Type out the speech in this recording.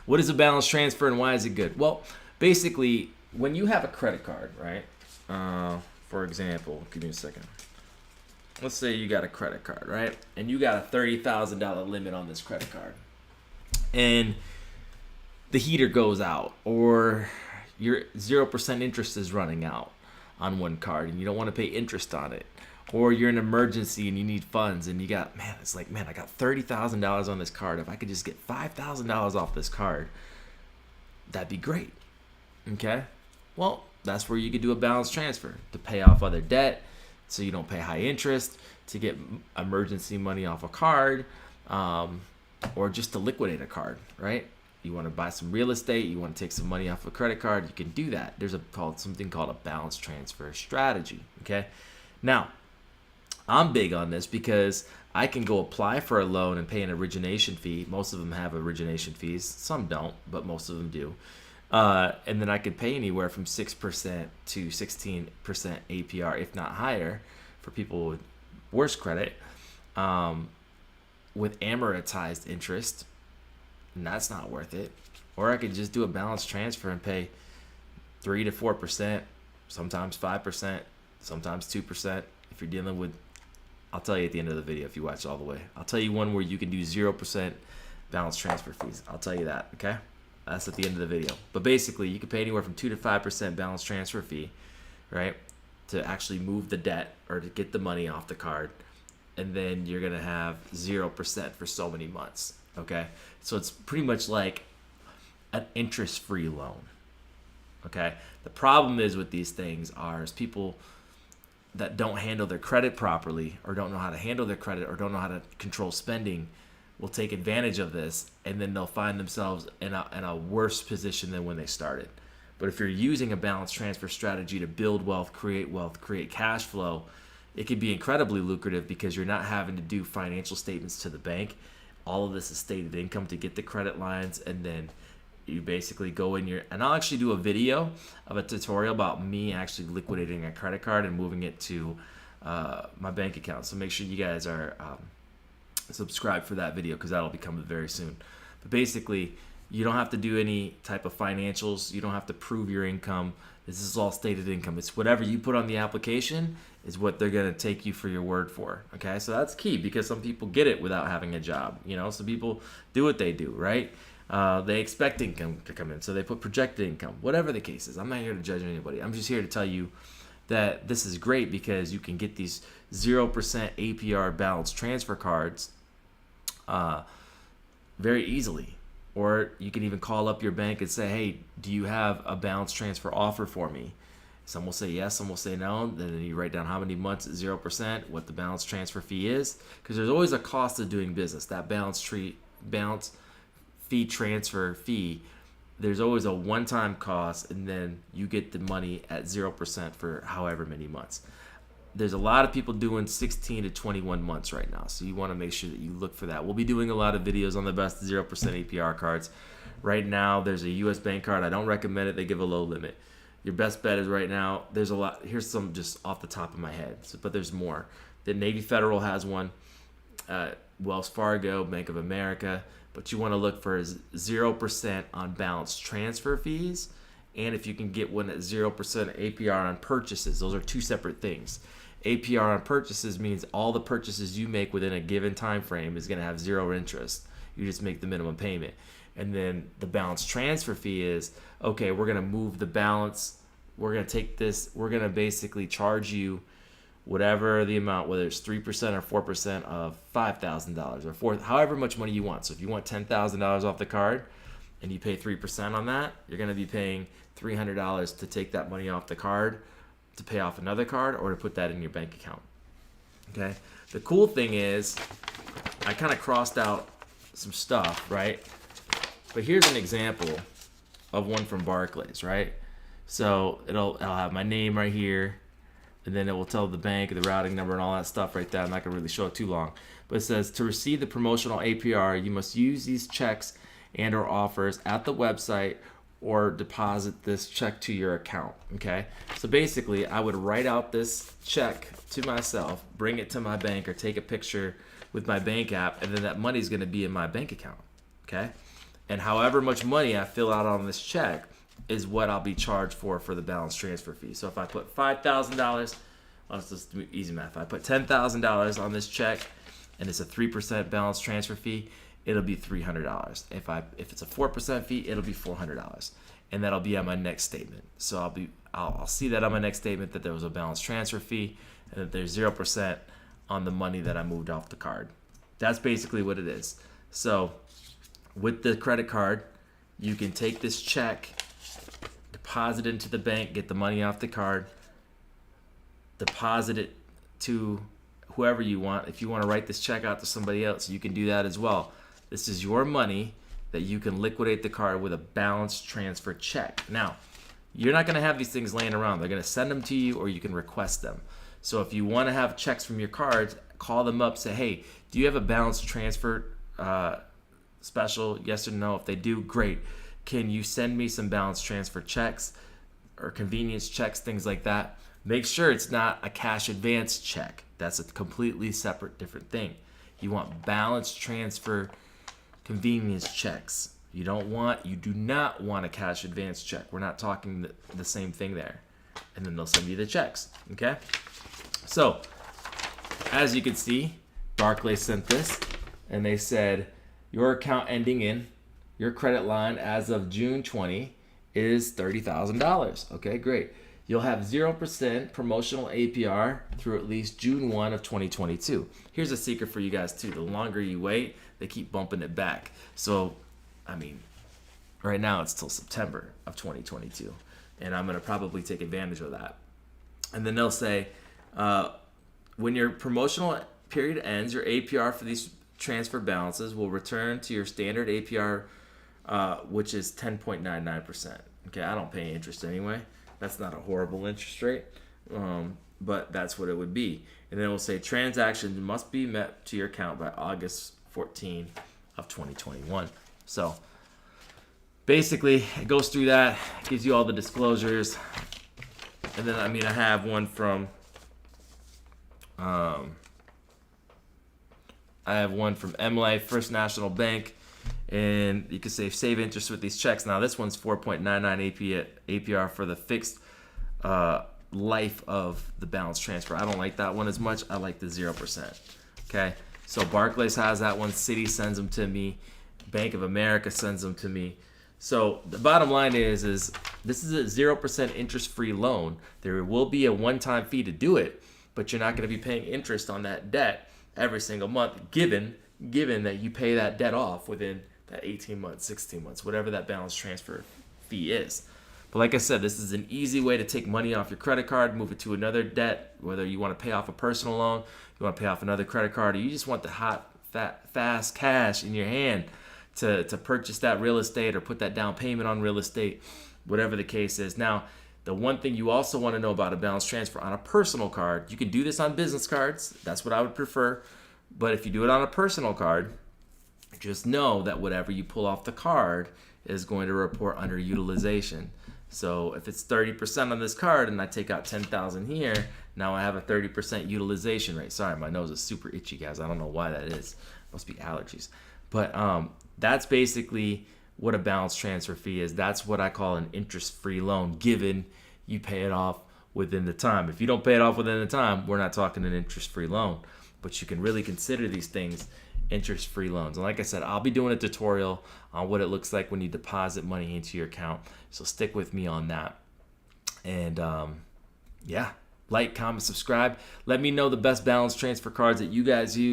What is a balance transfer and why is it good? Well, basically, when you have a credit card, right? For example, give me a second. Let's say you got a credit card, right? And you got a $30,000 limit on this credit card. And the heater goes out, or your 0% interest is running out on one card and you don't want to pay interest on it. Or you're in an emergency and you need funds and you got, I got $30,000 on this card. If I could just get $5,000 off this card, that'd be great. Okay? Well, that's where you could do a balance transfer to pay off other debt so you don't pay high interest, to get emergency money off a card, or just to liquidate a card, right? You want to buy some real estate, you want to take some money off a credit card, you can do that. There's something called a balance transfer strategy, okay? Now, I'm big on this because I can go apply for a loan and pay an origination fee. Most of them have origination fees. Some don't, but most of them do. And then I could pay anywhere from 6% to 16% APR, if not higher, for people with worse credit, with amortized interest, and that's not worth it. Or I could just do a balance transfer and pay 3 to 4%, sometimes 5%, sometimes 2%. If you're dealing with, I'll tell you at the end of the video if you watch all the way. I'll tell you one where you can do 0% balance transfer fees. I'll tell you that, okay? That's at the end of the video. But basically, you can pay anywhere from 2 to 5% balance transfer fee, right, to actually move the debt or to get the money off the card. And then you're going to have 0% for so many months, okay? So it's pretty much like an interest-free loan, okay? The problem is with these things is people that don't handle their credit properly, or don't know how to handle their credit, or don't know how to control spending, will take advantage of this, and then they'll find themselves in a worse position than when they started. But if you're using a balance transfer strategy to build wealth, create cash flow, it can be incredibly lucrative because you're not having to do financial statements to the bank. All of this is stated income to get the credit lines, and then you basically go in your, and I'll actually do a video of a tutorial about me actually liquidating a credit card and moving it to my bank account. So make sure you guys are subscribed for that video because that'll be coming very soon. But basically, you don't have to do any type of financials. You don't have to prove your income. This is all stated income. It's whatever you put on the application is what they're going to take you for your word for. Okay, so that's key because some people get it without having a job. Some people do what they do, right? They expect income to come in, so they put projected income. Whatever the case is, I'm not here to judge anybody. I'm just here to tell you that this is great because you can get these 0% APR balance transfer cards very easily. Or you can even call up your bank and say, hey, do you have a balance transfer offer for me? Some will say yes, some will say no. Then you write down how many months at 0%, what the balance transfer fee is. Because there's always a cost of doing business. That balance fee transfer fee, there's always a one-time cost, and then you get the money at 0% for however many months. There's a lot of people doing 16 to 21 months right now, so you want to make sure that you look for that. We'll be doing a lot of videos on the best 0% APR cards. Right now, there's a U.S. bank card. I don't recommend it. They give a low limit. Your best bet is right now, there's a lot. Here's some just off the top of my head, but there's more. The Navy Federal has one, Wells Fargo, Bank of America, but you want to look for 0% on balance transfer fees, and if you can get one at 0% APR on purchases. Those are two separate things. APR on purchases means all the purchases you make within a given time frame is going to have zero interest. You just make the minimum payment. And then the balance transfer fee is, okay, we're going to move the balance. We're going to take this. We're going to basically charge you whatever the amount, whether it's 3% or 4% of $5,000 or however much money you want. So if you want $10,000 off the card and you pay 3% on that, you're going to be paying $300 to take that money off the card, to pay off another card, or to put that in your bank account. Okay. The cool thing is, I kind of crossed out some stuff, right? But here's an example of one from Barclays, right? So I'll have my name right here, and then it will tell the bank, the routing number, and all that stuff right there. I'm not gonna really show it too long, but it says to receive the promotional APR, you must use these checks and/or offers at the website or deposit this check to your account. Okay, so basically, I would write out this check to myself, bring it to my bank, or take a picture with my bank app, and then that money is gonna be in my bank account. Okay. And however much money I fill out on this check is what I'll be charged for the balance transfer fee. So if I put $5,000, let's just do easy math. If I put $10,000 on this check and it's a 3% balance transfer fee, it'll be $300. If it's a 4% fee, it'll be $400. And that'll be on my next statement. So I'll see that on my next statement that there was a balance transfer fee and that there's 0% on the money that I moved off the card. That's basically what it is. So with the credit card, you can take this check, deposit it into the bank, get the money off the card, deposit it to whoever you want. If you want to write this check out to somebody else, you can do that as well. This is your money that you can liquidate the card with a balance transfer check. Now, you're not going to have these things laying around. They're going to send them to you, or you can request them. So if you want to have checks from your cards, call them up, say, hey, do you have a balance transfer special? Yes or no? If they do, great. Can you send me some balance transfer checks or convenience checks, things like that? Make sure it's not a cash advance check. That's a completely separate, different thing. You want balance transfer convenience checks. You do not want a cash advance check. We're not talking the same thing there. And then they'll send you the checks, okay? So, as you can see, Barclays sent this, and they said, your account ending in, your credit line as of June 20 is $30,000. Okay, great. You'll have 0% promotional APR through at least June 1 of 2022. Here's a secret for you guys too. The longer you wait, they keep bumping it back. So, I mean, right now it's till September of 2022. And I'm going to probably take advantage of that. And then they'll say, when your promotional period ends, your APR for these transfer balances will return to your standard APR, which is 10.99%. Okay, I don't pay interest anyway. That's not a horrible interest rate, but that's what it would be. And then we'll say transactions must be met to your account by August 14 of 2021. So basically, it goes through that, gives you all the disclosures. And then, I have one from MLife, First National Bank, and you can save interest with these checks. Now this one's 4.99 APR for the fixed life of the balance transfer. I don't like that one as much. I like the 0%. Okay, so Barclays has that one. Citi sends them to me. Bank of America sends them to me. So the bottom line is this is a 0% interest-free loan. There will be a one-time fee to do it, but you're not going to be paying interest on that debt every single month, given that you pay that debt off within that 18 months, 16 months, whatever that balance transfer fee is. But like I said, this is an easy way to take money off your credit card, move it to another debt, whether you want to pay off a personal loan, you want to pay off another credit card, or you just want the hot, fast cash in your hand to purchase that real estate or put that down payment on real estate, whatever the case is. Now, the one thing you also want to know about a balance transfer on a personal card, you can do this on business cards. That's what I would prefer. But if you do it on a personal card, just know that whatever you pull off the card is going to report under utilization. So if it's 30% on this card and I take out $10,000 here, now I have a 30% utilization rate. Sorry, my nose is super itchy, guys. I don't know why that is. Must be allergies. But that's basically what a balance transfer fee is. That's what I call an interest-free loan, given you pay it off within the time. If you don't pay it off within the time, we're not talking an interest-free loan. But you can really consider these things interest-free loans. And like I said, I'll be doing a tutorial on what it looks like when you deposit money into your account. So stick with me on that. And like, comment, subscribe. Let me know the best balance transfer cards that you guys use.